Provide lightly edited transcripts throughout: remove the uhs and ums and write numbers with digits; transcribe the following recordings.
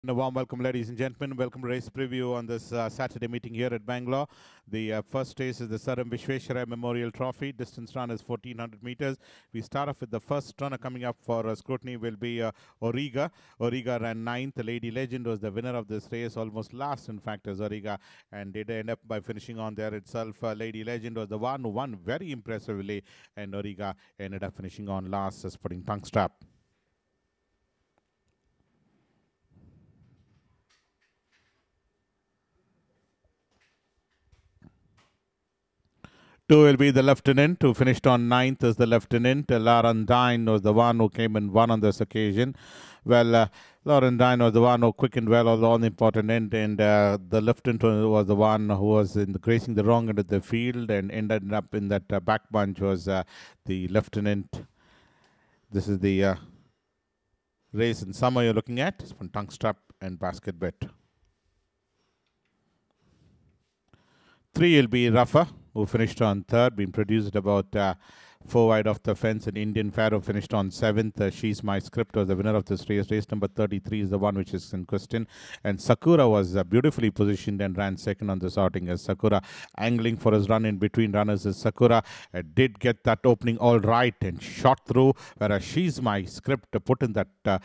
A warm welcome, ladies and gentlemen. Welcome to race preview on this Saturday meeting here at Bangalore. The first race is the Sir Vishweshwaraya Memorial Trophy. Distance run is 1400 meters. We start off with the first runner coming up for scrutiny will be Origa. Origa ran ninth. The Lady Legend was the winner of this race, almost last, in fact, as Origa, and did end up by finishing on there itself. Lady Legend was the one who won very impressively, and Origa ended up finishing on last, putting tongue strap. Two will be the lieutenant, who finished on ninth as the lieutenant. RONDINE was the one who came and won on this occasion. Well, RONDINE was the one who quickened well on the important end, and the lieutenant was the one who was gracing the wrong end of the field and ended up in that back bunch was the lieutenant. This is the race in summer you're looking at. It's from tongue strap and basket bet. Three will be Rafa, who finished on third, been produced about 4 wide off the fence. And Indian Pharaoh finished on seventh. She's My Script was the winner of this race. Race number 33 is the one which is in question. And Sakura was beautifully positioned and ran second on this outing as Sakura angling for his run in between runners. As Sakura did get that opening all right and shot through, whereas She's My Script put in that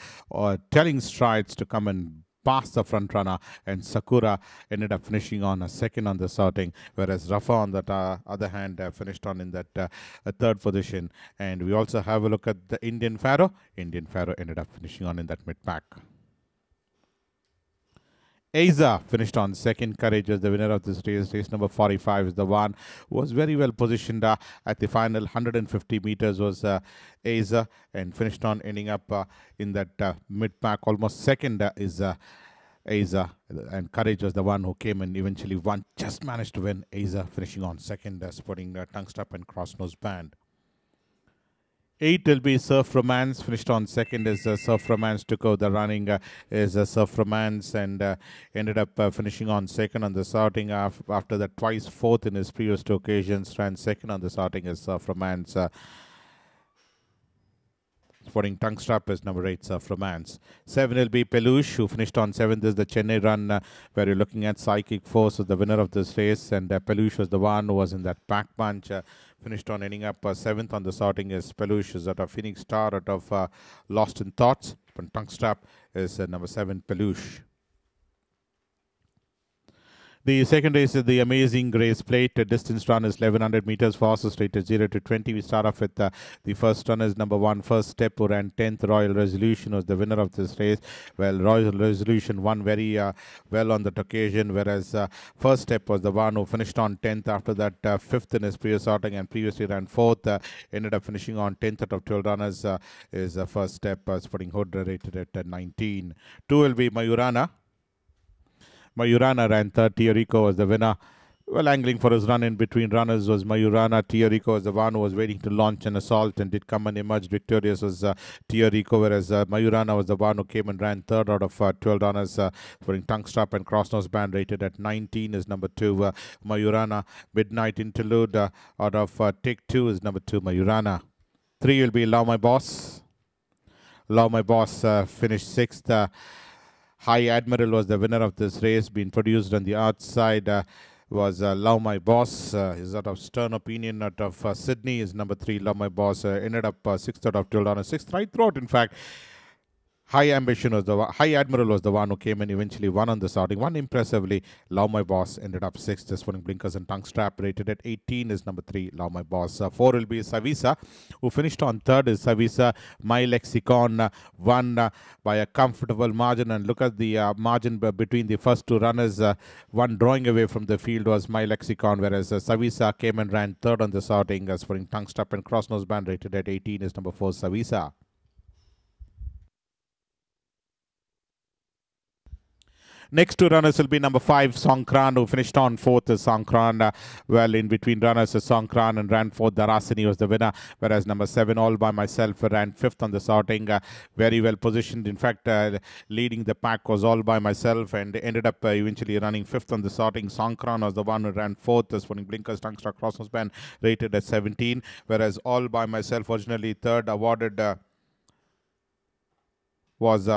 telling strides to come and past the front runner, and Sakura ended up finishing on a second on this outing, whereas Rafa on the other hand finished on in that third position. And we also have a look at the Indian Pharaoh. Indian Pharaoh ended up finishing on in that mid-pack. Aza finished on second. Courage was the winner of this race. Race number 45 is the one who was very well positioned at the final 150 meters was Aza, and finished on ending up in that mid-pack. Almost second is Aza, and Courage was the one who came and eventually won. Just managed to win. Aza finishing on second, sporting tongue strap and cross-nose band. 8 will be Surf Romance, finished on second as Surf Romance took over the running as Surf Romance, and ended up finishing on second on this outing after that twice fourth in his previous two occasions. Ran second on this outing as Surf Romance. Sporting tongue strap is number 8, Surf Romance. 7 will be Peluche, who finished on 7th. This is the Chennai run where you're looking at Psychic Force as the winner of this race, and Peluche was the one who was in that pack bunch. Finished on ending up 7th on the outing as Peluche is out of Phoenix Star out of Lost in Thoughts. But tongue strap is number 7, Peluche. The second race is the Amazing Grace Plate. Distance run is 1100 meters. Fastest rate is 0 to 20. We start off with the first runner is number 1, First Step, who ran 10th. Royal Resolution was the winner of this race. Well, Royal Resolution won very well on that occasion, whereas First Step was the one who finished on 10th after that 5th in his previous outing and previously ran 4th. Ended up finishing on 10th out of 12 runners is First Step, Sporting Hood rated at 19. 2 will be Mayurana. Mayurana ran third. RICO was the winner. Well, angling for his run in between runners was Mayurana. RICO was the one who was waiting to launch an assault and did come and emerge victorious was RICO, whereas Mayurana was the one who came and ran third out of 12 runners, putting tongue strap and cross-nose band rated at 19 is number 2, Mayurana. Midnight Interlude out of Take 2 is number 2, Mayurana. 3 will be Love My Boss. Love My Boss finished 6th. High Admiral was the winner of this race, being produced on the outside was Love My Boss. Is out of Stern Opinion out of Sydney is number 3, Love My Boss. Ended up 6th out of 12 on a 6th right throughout, in fact. High Admiral was the one who came and eventually won on this outing. Won impressively. Love My Boss ended up 6th. This one blinkers and tongue strap rated at 18 is number 3, Love My Boss. 4 will be Savisa, who finished on 3rd is Savisa. My Lexicon won by a comfortable margin, and look at the margin between the first two runners. One drawing away from the field was My Lexicon, whereas Savisa came and ran 3rd on this outing. Sporting tongue strap and cross-nose band rated at 18 is number 4, Savisa. Next two runners will be number 5, Songkran, who finished on 4th. Songkran, well, in between runners, Songkran and ran 4th. Darasini was the winner, whereas number 7, All By Myself, ran 5th on this outing. Very well positioned. In fact, leading the pack was All By Myself and ended up eventually running 5th on this outing. Songkran was the one who ran 4th. Sporting blinkers, tongue strap, cross-nose band rated at 17, whereas All By Myself, originally 3rd, awarded was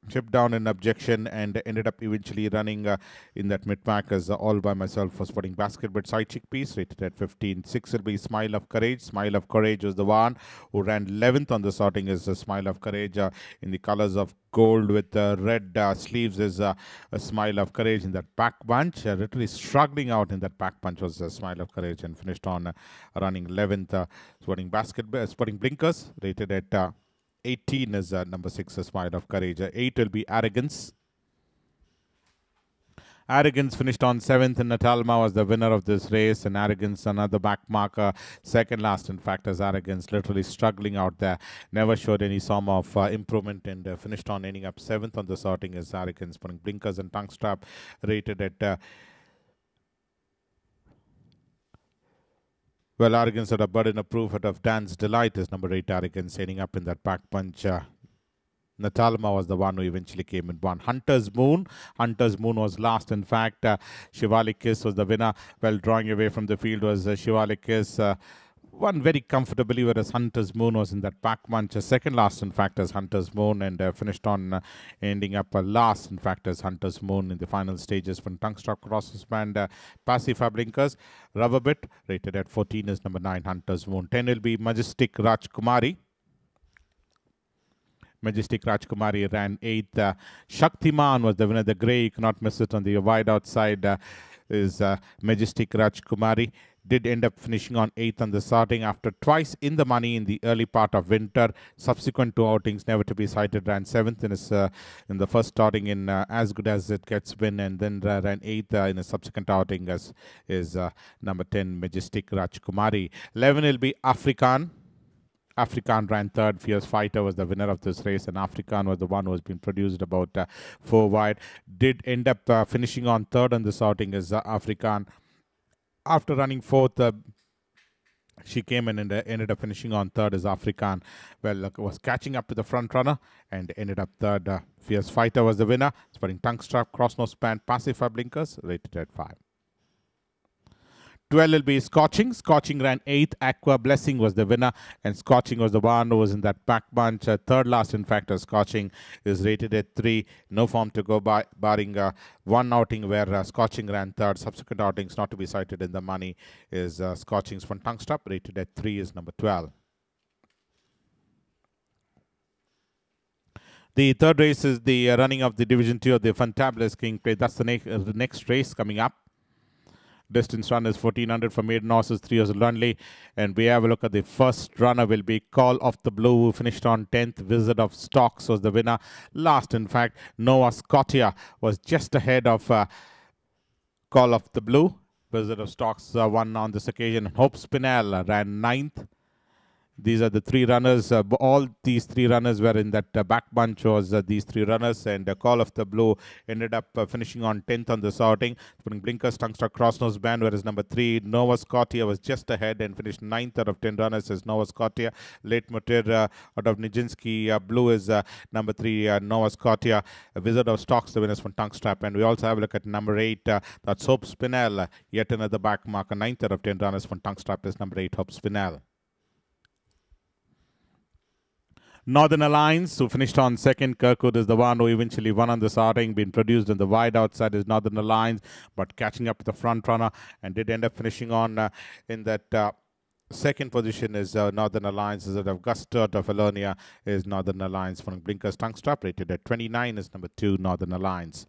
chipped down in objection and ended up eventually running in that mid-pack as all by myself for Sporting Basket, but side chickpeas rated at 15. 6 will be Smile of Courage. Smile of Courage was the one who ran 11th on the sorting as Smile of Courage in the colors of gold with red sleeves is a Smile of Courage in that back bunch. Literally struggling out in that back bunch was a Smile of Courage and finished on running 11th. Sporting Blinkers rated at 18 is number 6, a Smile of Courage. 8 will be Arrogance. Arrogance finished on 7th, and Natalma was the winner of this race. And Arrogance, another back marker, second last, in fact, as Arrogance literally struggling out there. Never showed any form of improvement and finished on ending up 7th on the sorting as Arrogance. Putting Blinkers and Tongue Strap rated at well, Arrogance had a burden of proof out of Dan's Delight is number 8, Arrogance, ending up in that back punch. Natalma was the one who eventually came in one. Hunter's Moon. Hunter's Moon was last. In fact, SHIVALIK Kiss was the winner. Well, drawing away from the field was SHIVALIK Kiss. Won very comfortably, whereas Hunter's Moon was in that back bunch. Second last, in fact, as Hunter's Moon, and finished on ending up last, in fact, as Hunter's Moon in the final stages from Tongue Strap Crosses Band. Pacifier Blinkers. Rubber Bit, rated at 14, is number 9, Hunter's Moon. 10 will be Majestic Rajkumari. Majestic Rajkumari ran 8th. Shaktiman was the winner. The grey, you cannot miss it on the wide outside, is Majestic Rajkumari. Did end up finishing on 8th on the sorting after twice in the money in the early part of winter. Subsequent 2 outings never to be cited. Ran 7th in the first starting in As Good As It Gets win, and then ran 8th in a subsequent outing as is number 10, Majestic Rajkumari. 11 will be Afrikaan. Afrikaan ran 3rd. Fierce Fighter was the winner of this race, and Afrikaan was the one who has been produced about 4 wide. Did end up finishing on 3rd on this outing as Afrikaan. After running 4th, she came in and ended up finishing on 3rd as Afrikaan. Well, was catching up to the front runner and ended up 3rd. Fierce Fighter was the winner. Sporting Tongue Strap, Cross Nose Band, Pacifier Blinkers, rated at 5. 12 will be Scorching. Scorching ran 8th. AQUA Blessing was the winner, and Scorching was the one who was in that back bunch. 3rd last, in fact, Scorching is rated at 3. No form to go by, barring one outing where Scorching ran 3rd. Subsequent outings not to be cited in the money is Scorching's from Tongue Strap, rated at 3, is number 12. The 3rd race is the running of the Division 2 of the Fantabulous King Plate. That's the next race coming up. Distance run is 1400 for maiden horses, 3 years only. And we have a look at the first runner will be Call of the Blue, who finished on 10th. Wizard of Stocks was the winner. Last, in fact, Nova Scotia was just ahead of Call of the Blue. Wizard of Stocks won on this occasion. Hope Spinel ran 9th. These are the 3 runners. All these 3 runners were in that back bunch was these 3 runners, and Call of the Blue ended up finishing on 10th on the sorting. Putting Blinkers, Tongue Strap, Cross Nose Band, whereas number 3, Nova Scotia, was just ahead and finished 9th out of 10 runners as Nova Scotia. Late Motir out of Nijinsky Blue is number 3, Nova Scotia. Wizard of Stocks, the winners from Tongue Strap. And we also have a look at number 8, that's Hope Spinel, yet another back marker. 9th out of 10 runners from Tongue Strap is number 8, Hope Spinel. Northern Alliance, who finished on 2nd. Kirkwood is the one who eventually won on the sorting. Been produced in the wide outside is Northern Alliance, but catching up to the front runner and did end up finishing on in that 2nd position is Northern Alliance. Is of Augusta of Alonia is Northern Alliance. From Blinkers, Tongue Strap, rated at 29 is number 2, Northern Alliance.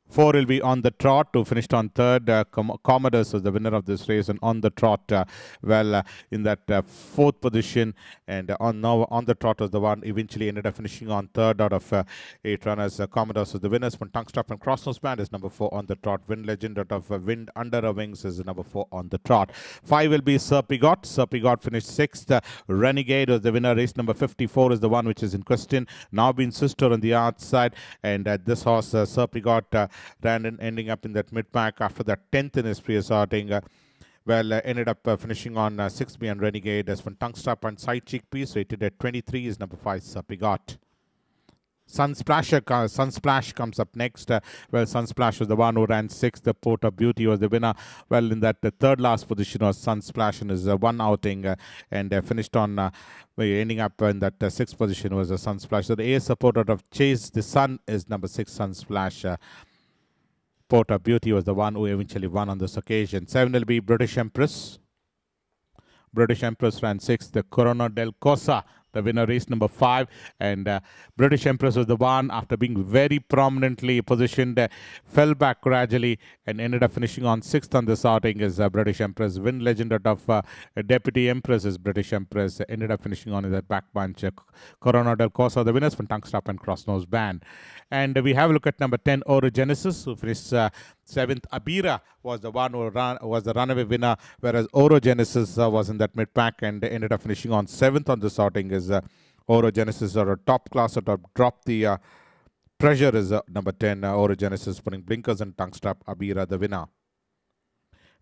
4 will be On the Trot, who finished on 3rd. Commodus was the winner of this race, and On the Trot, in that 4th position. And on the Trot was the one eventually ended up finishing on 3rd out of 8 runners. Commodus was the winners. From Tongue Strap and Cross Nose Band is number 4, On the Trot. Wind Legend out of Wind Under Her Wings is number 4, On the Trot. 5 will be Sir Pigot. Sir Pigot finished 6th. Renegade was the winner. Race number 54 is the one which is in question. Now being Sister on the outside, and this horse, Sir Pigot, ran in, ending up in that mid-pack after that 10th in his previous outing. Ended up finishing on 6th behind Renegade. As from Tongue Strap and Side Cheek Piece, rated at 23 is number 5, Sir Pigot. Sunsplash comes up next. Well, Sunsplash was the one who ran 6th. The Port of Beauty was the winner. Well, in that the third last position was Sunsplash in his one outing and finished on ending up in that sixth position was a Sunsplash. So the A support out of Chase the Sun is number 6 Sunsplash. Port of Beauty was the one who eventually won on this occasion. 7 will be British Empress. British Empress ran 6th. The Corona del Cosa, the winner, race number 5, and British Empress was the one, after being very prominently positioned, fell back gradually and ended up finishing on 6th on this outing is British Empress. Win legend out of Deputy Empress is British Empress, ended up finishing on in that back bunch. Corona del Cosa, the winners from Tongue Strap and Cross Nose Band. And we have a look at number 10, Orogenesis, who finished 7th. Abira was the one who was the runaway winner, whereas Orogenesis was in that mid-pack and ended up finishing on 7th on this outing is Orogenesis, or a top class sort of drop the pressure is number 10, Orogenesis, putting blinkers and tongue strap. Abira the winner.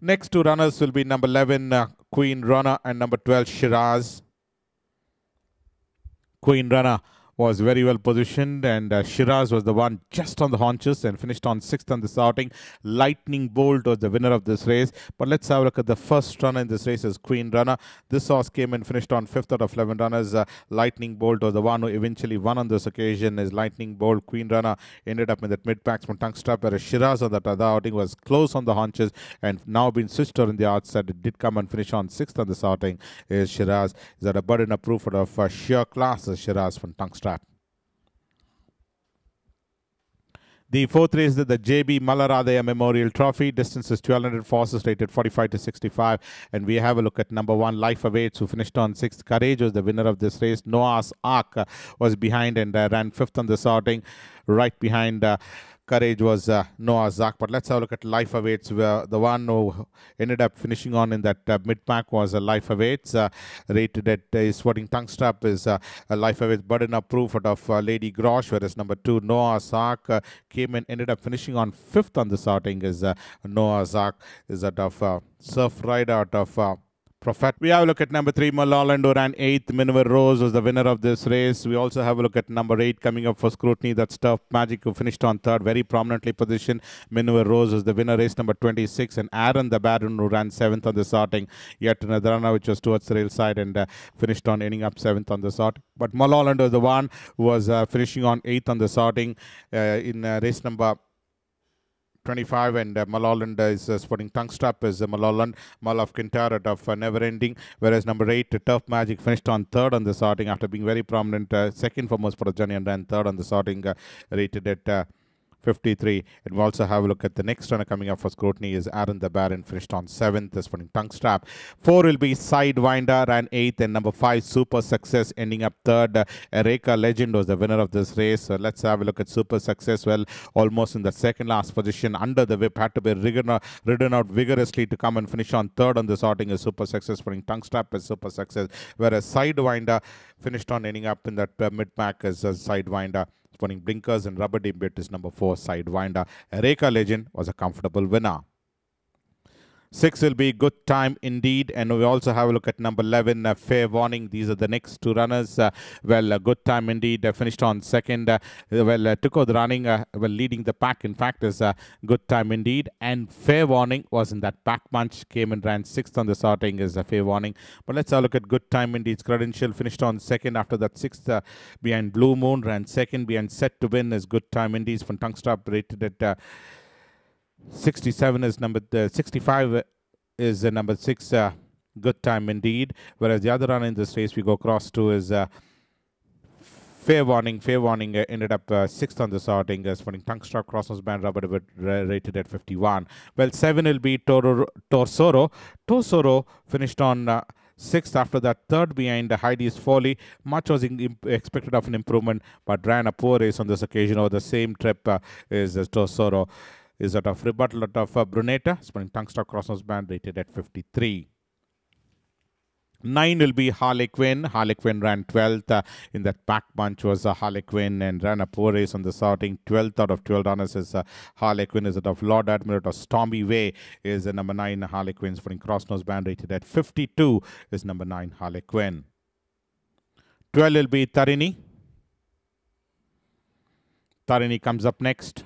Next two runners will be number 11, Queen Runner, and number 12, Shiraz. Queen Runner was very well positioned, and Shiraz was the one just on the haunches and finished on 6th on this outing. Lightning Bolt was the winner of this race. But let's have a look at the first runner in this race is Queen Runner. This horse came and finished on 5th out of 11 runners. Lightning Bolt was the one who eventually won on this occasion. Is Lightning Bolt. Queen Runner ended up in that mid-packs from tongue strap, whereas Shiraz on that other outing was close on the haunches and now been switched on the outside. It did come and finish on 6th on this outing. Is Shiraz. Is that a burden of proof of sheer class is Shiraz from tongue strap. The fourth race is the JB Mallaradaya Memorial Trophy. Distance is 1200, forces rated 45 to 65. And we have a look at number 1, Life Awaits, who finished on 6th. Courage was the winner of this race. Noah's Ark was behind and ran 5th on this outing. Right behind Courage was Noah's Ark. But let's have a look at Life Awaits. The one who ended up finishing on in that mid-pack was Life Awaits. Rated at his sporting tongue strap is Life Awaits, burden of proof out of Lady Grosh, whereas number 2, Noah's Ark, came and ended up finishing on 5th on this outing is Noah's Ark. Is that of Surf Rider out of Prophet. We have a look at number 3, Mulholland, who ran 8th. Minerva Rose was the winner of this race. We also have a look at number 8 coming up for scrutiny. That's Turf Magic, who finished on 3rd, very prominently positioned. Minerva Rose was the winner, race number 26. And Aaron the Baron, who ran 7th on this outing. Yet another runner which was towards the rail side and finished on ending up 7th on this outing. But Mulholland was the one who was finishing on 8th on this outing in race number 25, and Mulholland is sporting tongue strap is Mulholland, Mull of Kintyre of Never Ending, whereas number 8, Turf Magic, finished on 3rd on this outing after being very prominent, second for most part of journey and ran 3rd on this outing, rated at 53. And we'll also have a look at the next runner coming up for scrutiny is Aaron the Baron, finished on 7th, is putting tongue strap. 4 will be Sidewinder, ran 8th, and number 5, Super Success, ending up 3rd. Ereka Legend was the winner of this race. So let's have a look at Super Success. Well, almost in the second last position under the whip, had to be ridden out vigorously to come and finish on 3rd on this outing is Super Success, putting tongue strap as Super Success, whereas Sidewinder finished on ending up in that mid-pack as Sidewinder. Putting blinkers and rubber dip bit is number 4, Sidewinder. Ereka Legend was a comfortable winner. 6 will be Good Time Indeed, and we also have a look at number 11, Fair Warning. These are the next two runners. Good Time Indeed finished on 2nd. Took out the running, leading the pack. In fact, is Good Time Indeed, and Fair Warning was in that pack bunch. Came and ran 6th on this outing is Fair Warning. But let's have a look at Good Time Indeed's credential. Finished on 2nd. After that, 6th behind Blue Moon, ran 2nd. Behind Set to Win is Good Time Indeed from tongue strap, rated at 67 is number 65 is number 6, Good Time Indeed. Whereas the other runner in this race we go across to is Fair Warning. Fair Warning ended up 6th on this outing, spotting tongue strap, crossnose band, rubber rated at 51. Well, 7 will be Torsoro. Torsoro finished on 6th. After that, 3rd behind Heidi's Folly. Much was expected of an improvement, but ran a poor race on this occasion. Over the same trip is Torsoro. Is out of rebuttal out of Brunetta, spinning tongue strap, crossnose band, rated at 53. 9 will be Harlequin. Harlequin ran 12th. In that pack bunch was Harlequin and ran a poor race on this outing. 12th out of 12 runners is Harlequin. Is out of Lord Admiral of Stormy Way is number 9 Harlequin, spinning crossnose band, rated at 52 is number 9 Harlequin. 12 will be Tarini. Tarini comes up next.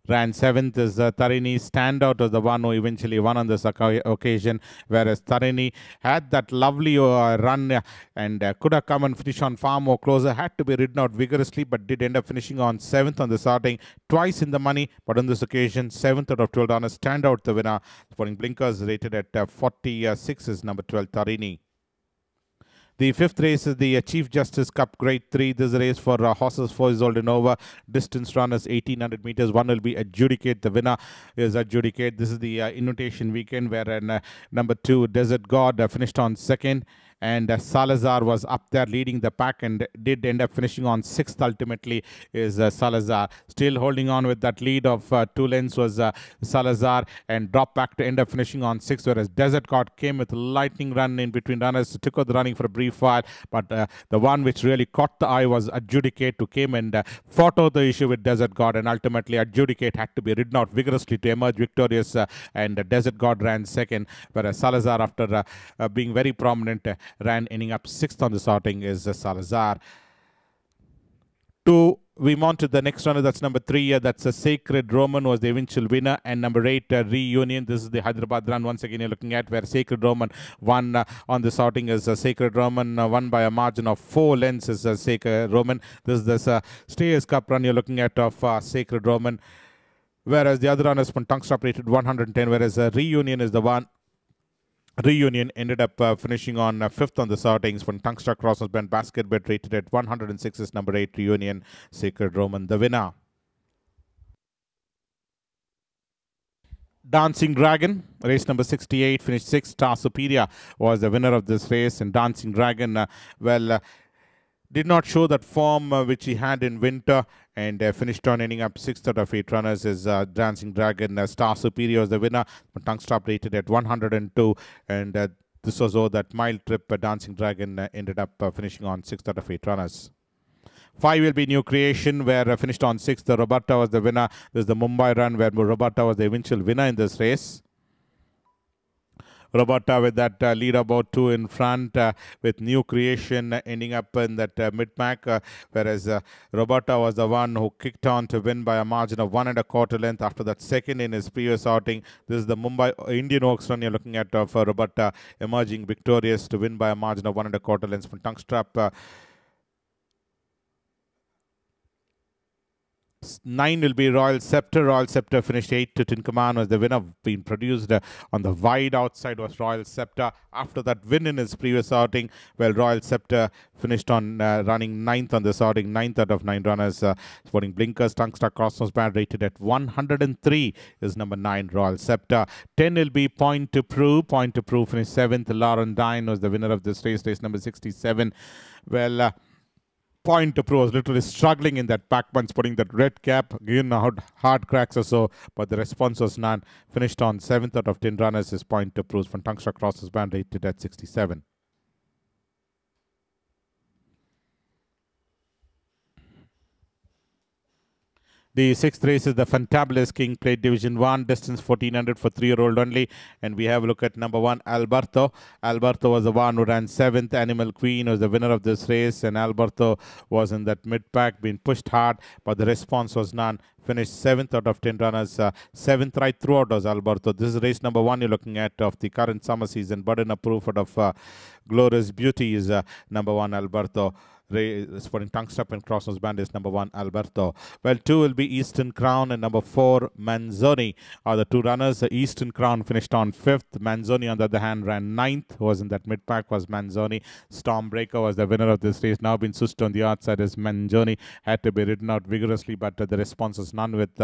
Ran 7th is Tarini. Standout was the one who eventually won on this occasion, whereas Tarini had that lovely run and could have come and finish on far more closer. Had to be ridden out vigorously, but did end up finishing on 7th on the starting. Twice in the money, but on this occasion, 7th out of 12 runners. Standout the winner. Sporting blinkers rated at 46 is number 12 Tarini. The 5th race is the Chief Justice Cup Grade 3. This is a race for horses 4 years old and over. Distance runners 1800 meters. One will be Adjudicate. The winner is Adjudicate. This is the invitation weekend where number 2 Desert God finished on 2nd. And Salazar was up there leading the pack and did end up finishing on 6th ultimately is Salazar. Still holding on with that lead of 2 lengths was Salazar and dropped back to end up finishing on 6th, whereas Desert God came with lightning run in between runners, took out the running for a brief while, but the one which really caught the eye was Adjudicate, who came and fought out the issue with Desert God, and ultimately Adjudicate had to be ridden out vigorously to emerge victorious, and Desert God ran 2nd, whereas Salazar, after being very prominent, ran ending up 6th on the sorting is Salazar. We mount to the next runner, that's number 3, that's a Sacred Roman was the eventual winner, and number 8 Reunion. This is the Hyderabad run once again you're looking at, where Sacred Roman won on the sorting is Sacred Roman, won by a margin of 4 lengths is Sacred Roman. This is this Stayers Cup run you're looking at of Sacred Roman, whereas the other runners from Tungstop rated 110, whereas Reunion is the one. Reunion ended up finishing on 5th on the sortings when Tungsta Crosses Band Basket Bet rated at 106 is number 8 Reunion. Sacred Roman the winner. Dancing Dragon, race number 68, finished 6th. Star Superior was the winner of this race, and Dancing Dragon, did not show that form which he had in winter, and finished on ending up 6th out of 8 runners is Dancing Dragon. Star Superior was the winner. Tungstop rated at 102, and this was that mile trip. Dancing Dragon ended up finishing on 6th out of 8 runners. 5 will be New Creation, where finished on 6th. Roberta was the winner. This is the Mumbai run, where Roberta was the eventual winner in this race. Roberta with that lead about 2 in front, with New Creation ending up in that mid-pack, whereas Roberta was the one who kicked on to win by a margin of 1 1/4 length after that 2nd in his previous outing. This is the Mumbai Indian Oaks run you're looking at for Roberta, emerging victorious to win by a margin of 1 1/4 lengths from Tungstrap. 9 will be Royal Sceptre. Royal Sceptre finished 8th. TUTANKHAMUN was the winner. Being produced on the wide outside was Royal Sceptre. After that win in his previous outing, well, Royal Sceptre finished on running 9th on this outing. 9th out of 9 runners. Sporting blinkers. Tungsta Crossnose Band rated at 103 is number 9 Royal Sceptre. 10 will be Point to Prove. Point to Prove finished 7th. RONDINE was the winner of this race. Race number 67. Well, Point to Prove was literally struggling in that pack punch, putting that red cap, given out hard cracks or so, but the response was none. Finished on 7th out of 10 runners is Point to Prove from Tungsta Crosses Band rated at 67. The 6th race is the Fantabulous King Plate Division 1, distance 1400 for 3-year-old only. And we have a look at number 1, Alberto. Alberto was the one who ran 7th. Animal Queen was the winner of this race. And Alberto was in that mid-pack, being pushed hard, but the response was none. Finished 7th out of 10 runners. 7th right throughout was Alberto. This is race number 1 you're looking at of the current summer season. Burden of proof out of Glorious Beauty is number 1, Alberto. Sporting Tungstop and Crossnose Band is number 1, Alberto. Well, 2 will be Eastern Crown and number 4, Manzoni are the 2 runners. Eastern Crown finished on 5th. Manzoni, on the other hand, ran 9th. Who was in that mid-pack was Manzoni. Stormbreaker was the winner of this race. Now been switched on the outside as Manzoni. Had to be ridden out vigorously, but the response was none with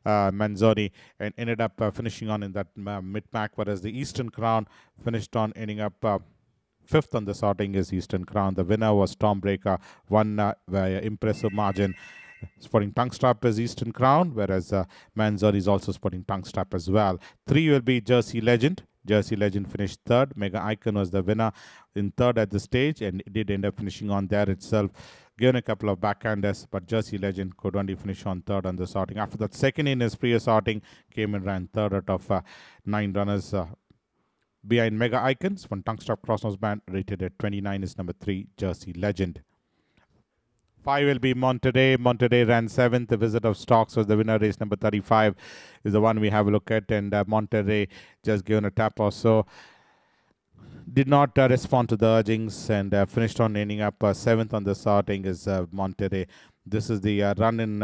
Manzoni, and ended up finishing on in that mid-pack, whereas the Eastern Crown finished on ending up 5th on the sorting is Eastern Crown. The winner was Stormbreaker, won by impressive margin. Sporting Tungstop is Eastern Crown, whereas Manzoni is also sporting Tungstop as well. 3 will be Jersey Legend. Jersey Legend finished 3rd. Mega Icon was the winner in 3rd at the stage, and it did end up finishing on there itself. Given a couple of backhanders, but Jersey Legend could only finish on 3rd on the sorting. After that, 2nd in his previous sorting, came and ran 3rd out of 9 runners. Behind Mega Icons, one Tungstop Crossnose Band rated at 29 is number 3, Jersey Legend. 5 will be Monterey. Monterey ran 7th. The Visit of Stocks was the winner. Race number 35 is the one we have a look at. And Monterey just given a tap or so. Did not respond to the urgings and finished on ending up 7th on the sorting is Monterey. This is the run in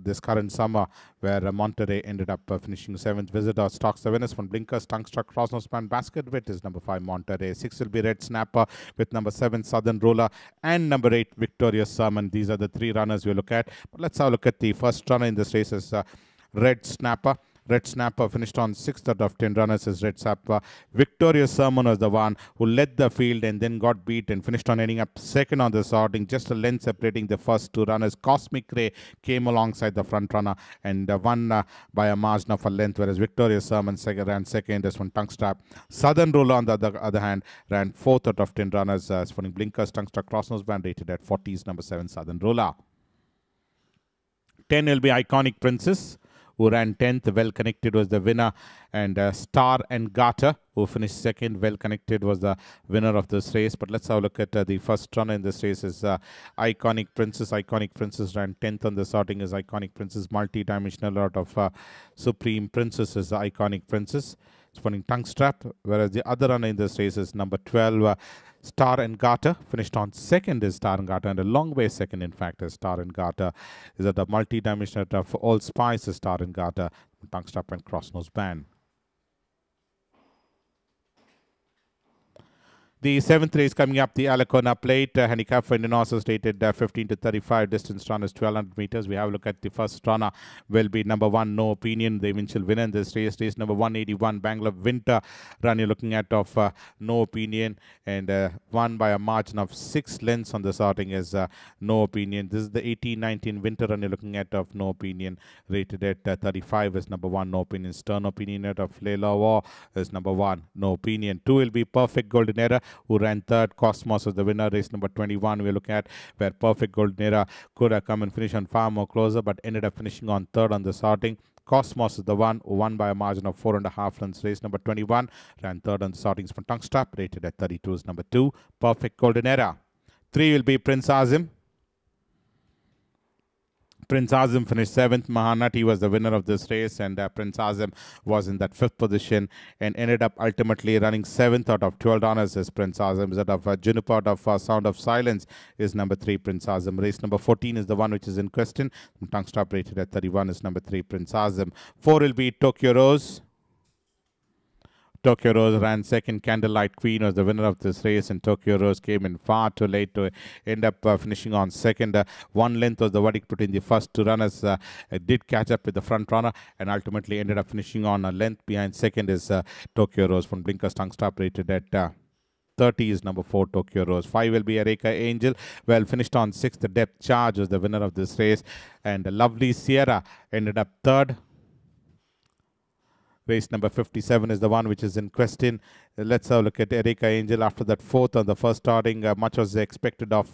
this current summer where Monterey ended up finishing 7th. Visitor Stocks, the winners from Blinkers, Tungstruck, Crossnospan, Basket Bit is number 5 Monterey. 6 will be Red Snapper with number 7 Southern Roller and number 8 Victorious Sermon. These are the 3 runners we look at. But let's have a look at the first runner in this race is Red Snapper. Red Snapper finished on 6th out of 10 runners as Red Snapper. Victorious Sermon was the one who led the field and then got beat and finished on ending up 2nd on the sorting, just a length separating the first 2 runners. Cosmic Ray came alongside the front runner and won by a margin of a length, whereas Victorious Sermon ran second as one Tungstrap. Southern Roller on the other hand ran 4th out of 10 runners as for Blinkers, Tungstruck, Crossnospan rated at 40s, number 7 Southern Roller. 10 will be Iconic Princess, who ran 10th. Well Connected was the winner, and Star and Garter, who finished 2nd. Well Connected was the winner of this race. But let's have a look at the first runner in this race is Iconic Princess. Iconic Princess ran 10th on the sorting is Iconic Princess. Multi-dimensional out of Supreme Princess is Iconic Princess. It's running Tungstrap, whereas the other runner in this race is number 12 Star and Garter. Finished on 2nd is Star and Garter, and a long way 2nd in fact is Star and Garter. Is at the multi-dimensional of All Spice is Star and Garter, Tungstrap and Crossnospan. The 7th race coming up, the Alacona Plate. Handicap for Indian horses rated 15 to 35. Distance run is 1200 meters. We have a look at the first runner. Will be number 1, No Opinion, the eventual winner in this race. Race number 181, Bangalore Winter run you're looking at of No Opinion, and won by a margin of 6 lengths on the sorting is No Opinion. This is the 18-19 Winter run you're looking at of No Opinion, rated at 35 is number 1, No Opinion. Stern Opinion out of Layla War is number 1, No Opinion. 2 will be Perfect-Goldenera, who ran 3rd. Cosmos was the winner. Race number 21 we're looking at, where Perfect-Goldenera could have come and finished on far more closer, but ended up finishing on 3rd on the sorting. Cosmos is the one who won by a margin of 4.5 runs. Race number 21 ran 3rd on the sortings from Tungstrap, rated at 32 is number 2, Perfect-Goldenera. 3 will be Prince Azim. Prince Azim finished 7th. Mahanati was the winner of this race, and Prince Azim was in that 5th position and ended up ultimately running 7th out of 12 runners as Prince Azim. Is out of Juniper out of Sound of Silence is number 3, Prince Azim. Race number 14 is the one which is in question. Tungstrap rated at 31 is number 3, Prince Azim. 4 will be Tokyo Rose. Tokyo Rose ran 2nd. Candlelight Queen was the winner of this race, and Tokyo Rose came in far too late to end up finishing on 2nd. 1 length was the verdict between the first 2 runners. It did catch up with the front runner and ultimately ended up finishing on a length behind 2nd is Tokyo Rose from Blinkers, Tungstrap rated at 30 is number 4, Tokyo Rose. 5 will be Erika Angel. Well, finished on 6th. The Depth Charge was the winner of this race, and Lovely Sierra ended up 3rd. Race number 57 is the one which is in question. Let's have a look at Erika Angel. After that 4th on the first starting, much was expected of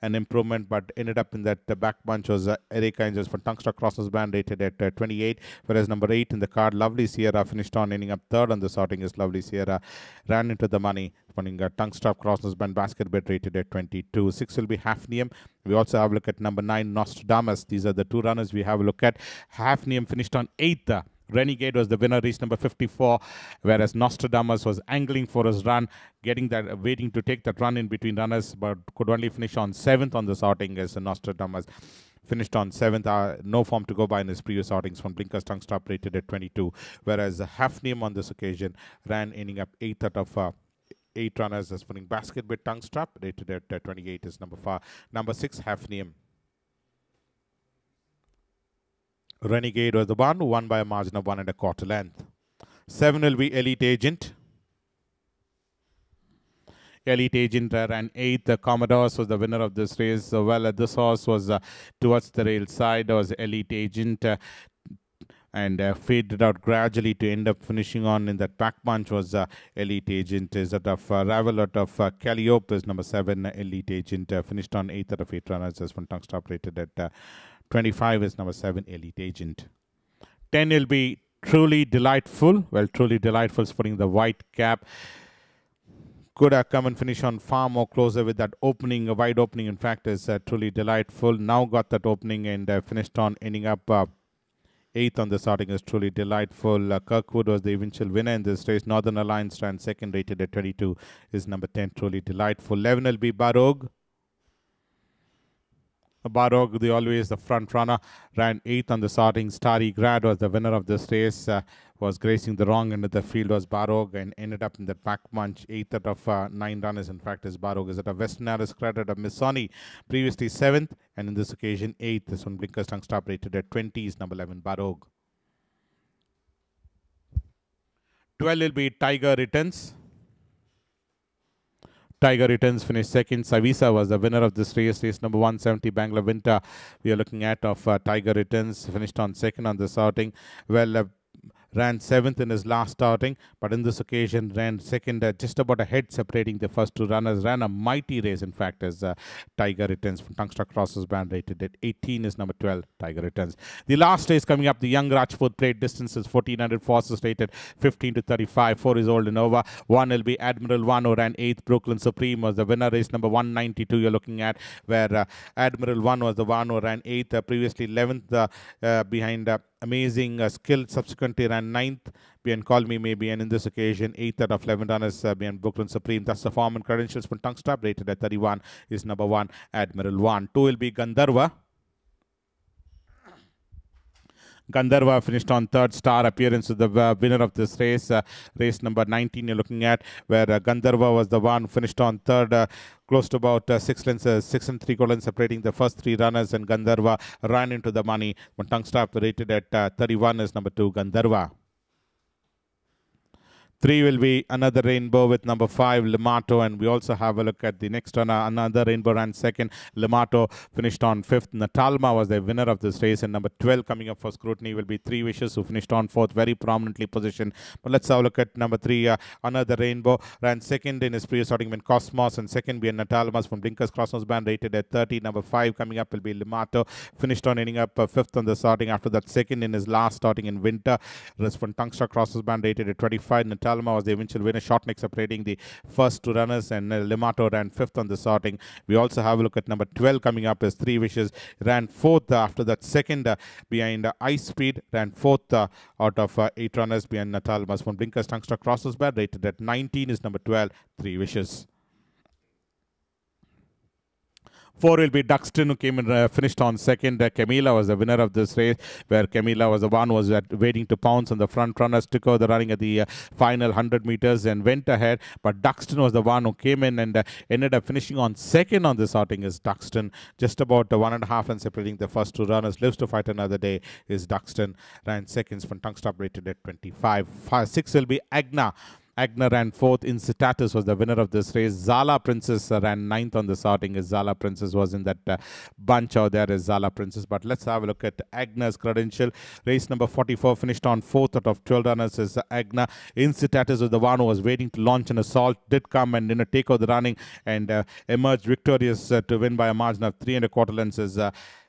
an improvement, but ended up in that back bunch was Erika Angel for Tungstruck, Crossnospan rated at 28, whereas number 8 in the card, Lovely Sierra, finished on ending up 3rd on the sorting is Lovely Sierra, ran into the money, running Tungstruck, Crossnospan, Basket Bet rated at 22. 6 will be Hafnium. We also have a look at number 9, Nostradamus. These are the 2 runners we have a look at. Hafnium finished on 8th. Renegade was the winner, race number 54, whereas Nostradamus was angling for his run, waiting to take that run in between runners, but could only finish on 7th on the sorting as Nostradamus finished on 7th. No form to go by in his previous sortings from Blinkers, Tungstrap rated at 22, whereas Hafnium on this occasion ran ending up 8th out of 8 runners as winning Basket with Tungstrap rated at 28 is number 6, Hafnium. Renegade was the one who won by a margin of 1 1/4 length. 7 will be Elite Agent. Elite Agent ran 8th. The Commodores was the winner of this race. This horse was towards the rail side. Was Elite Agent and faded out gradually to end up finishing on in that back bunch was Elite Agent. Is out of Ravel out of Calliope is number 7, Elite Agent. Finished on 8th out of 8 runners as from Tungstrap rated at 25 is number 7, Elite Agent. 10 will be Truly Delightful. Well, Truly Delightful is putting the white cap. could have come and finish on far more closer with that opening, a wide opening. In fact, is truly delightful. Now got that opening and finished on ending up 8th on the starting is truly delightful. Kirkwood was the eventual winner in this race. Northern Alliance ran second, rated at 22, is number 10, truly delightful. 11 will be Barog. Barog, always the front runner, ran 8th on the starting. Starry Grad was the winner of this race. Was gracing the wrong end of the field was Barog and ended up in the back bunch. 8th out of 9 runners, in fact, is Barog. Is at a Western Aris credit of Missoni, previously 7th, and in this occasion 8th. This one blinkers tongue stop rated at 20 is number 11, Barog. 12 will be Tiger Returns. Tiger Returns finished second. Savisa was the winner of this race. Race number 170, Bangalore Winter. We are looking at of Tiger Returns. Finished on second on this outing. Well, ran 7th in his last outing, but in this occasion ran second, just about a head separating the first 2 runners. Ran a mighty race, in fact, as Tiger Returns from Tungsta Crosses band, rated at 18 is number 12, Tiger Returns. The last race coming up, the Young Rajput Plate, distances 1400, forces rated 15 to 35, 4 is old and over. 1 will be Admiral 1, who ran 8th. Brooklyn Supreme was the winner. Race number 192 you're looking at, where Admiral 1 was the one who ran 8th, previously 11th behind Amazing Skill. Subsequently ran 9th behind Call Me Maybe, and in this occasion 8th out of 11 runners behind Brooklyn Supreme. That's the form and credentials from Tongue Stop, rated at 31 is number 1, Admiral 1. 2 will be Gandharva. Gandharva finished on 3rd. Star Appearance is the winner of this race. Race number 19 you're looking at, where Gandharva was the one finished on 3rd. Close to about 6 and 3/4 lengths separating the first 3 runners, and Gandharva ran into the money. But Tongue Stop rated at 31 is number 2, Gandharva. 3 will be Another Rainbow with number 5, Limato, and we also have a look at the next runner. Another Rainbow ran 2nd. Limato finished on 5th. Natalma was the winner of this race, and number 12 coming up for scrutiny will be 3 Wishes, who finished on 4th, very prominently positioned. But let's have a look at number 3, Another Rainbow. Ran 2nd in his previous outing when Cosmos, and 2nd being Natalma's from Blinkers Crossnose band, rated at 30. Number 5 coming up will be Limato. Finished on ending up 5th on the starting. After that, 2nd in his last starting in Winter. Rest from Tungsta Crosses band, rated at 25. Natalma was the eventual winner, short neck separating the first 2 runners, and Limato ran 5th on the starting. We also have a look at number 12 coming up as 3 Wishes. Ran 4th after that, 2nd behind Ice Speed. Ran 4th out of 8 runners behind Natalma's from Blinkers Tungsta Crosses band, rated at 19 is number 12, 3 Wishes. 4 will be Duxton, who came and finished on 2nd. Camila was the winner of this race, where Camila was the one who was waiting to pounce on the front runners, took over the running at the final 100 meters and went ahead. But Duxton was the one who came in and ended up finishing on 2nd on this outing is Duxton. Just about 1.5 and separating the first 2 runners. Lives to fight another day is Duxton. Ran 2nd from Tongue Stop, rated at 25. 6 will be Agna. Agna ran 4th. Incitatus was the winner of this race. Zala Princess ran 9th on this outing. Zala Princess was in that bunch out there as Zala Princess. But let's have a look at Agna's credential. Race number 44 finished on 4th out of 12 runners is Agna. Incitatus was the one who was waiting to launch an assault. Did come and take over the running and emerged victorious to win by a margin of 3.25 lengths is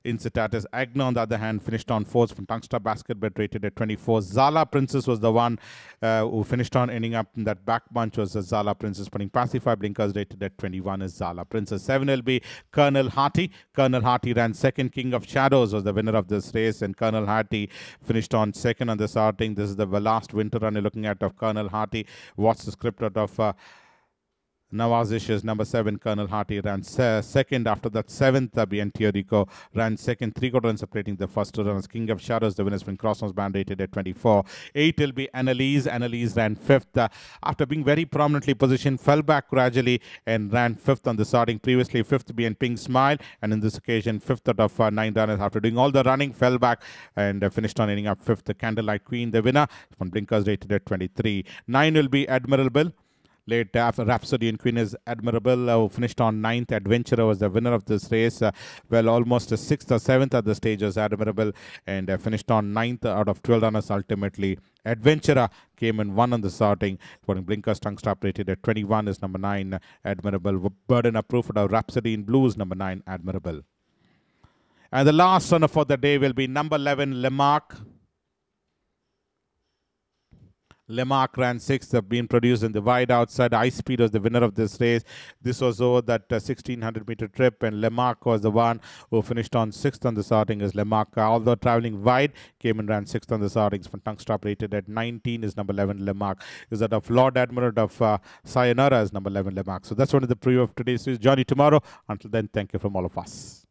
Incitatus. Agna, on the other hand, finished on 4th from Tungsta Basketball, rated at 24. Zala Princess was the one who finished on ending up in that back bunch was Zala Princess, putting pacified blinkers, rated at 21 is Zala Princess. 7 will be Colonel Harty. Colonel Harty ran 2nd. King of Shadows was the winner of this race, and Colonel Harty finished on 2nd on this outing. This is the last winter run you're looking at of Colonel Harty. What's the script out of Nawazish's number 7, Colonel Harty, ran 2nd. After that, 7th, BNT RICO ran 2nd, 3/4 runs separating the first 2 runners. King of Shadows, the winner's been Crossnose band, rated at 24. 8 will be Annalise. Annalise ran 5th. After being very prominently positioned, fell back gradually and ran 5th on the starting. Previously, 5th being Pink Smile, and in this occasion, 5th out of 9 runners. After doing all the running, fell back and finished on ending up 5th. The Candlelight Queen, the winner, from Blinkers, rated at 23. 9 will be Admirable. Late Rhapsody and Queen is Admirable, who finished on 9th. Adventurer was the winner of this race. Well, almost a 6th or 7th at the stage was Admirable, and finished on 9th out of 12 runners ultimately. Adventurer came in 1 on the starting, putting Blinkers Tongue Stop, rated at 21 is number 9, Admirable. Burden of Proof of Rhapsody in Blues, number 9, Admirable. And the last runner for the day will be number 11, Lemark. Lemark ran 6th, being produced in the wide outside. High Speed was the winner of this race. This was over that 1600-meter trip, and Lemark was the one who finished on 6th on the sorting. As Lemark, although traveling wide, came and ran 6th on the sortings. From tongue stop rated at 19 is number 11 Lemark. Is that of Lord Admiral of Sayonara is number 11 Lemark. So that's one of the preview of today's race. Join you tomorrow. Until then, thank you from all of us.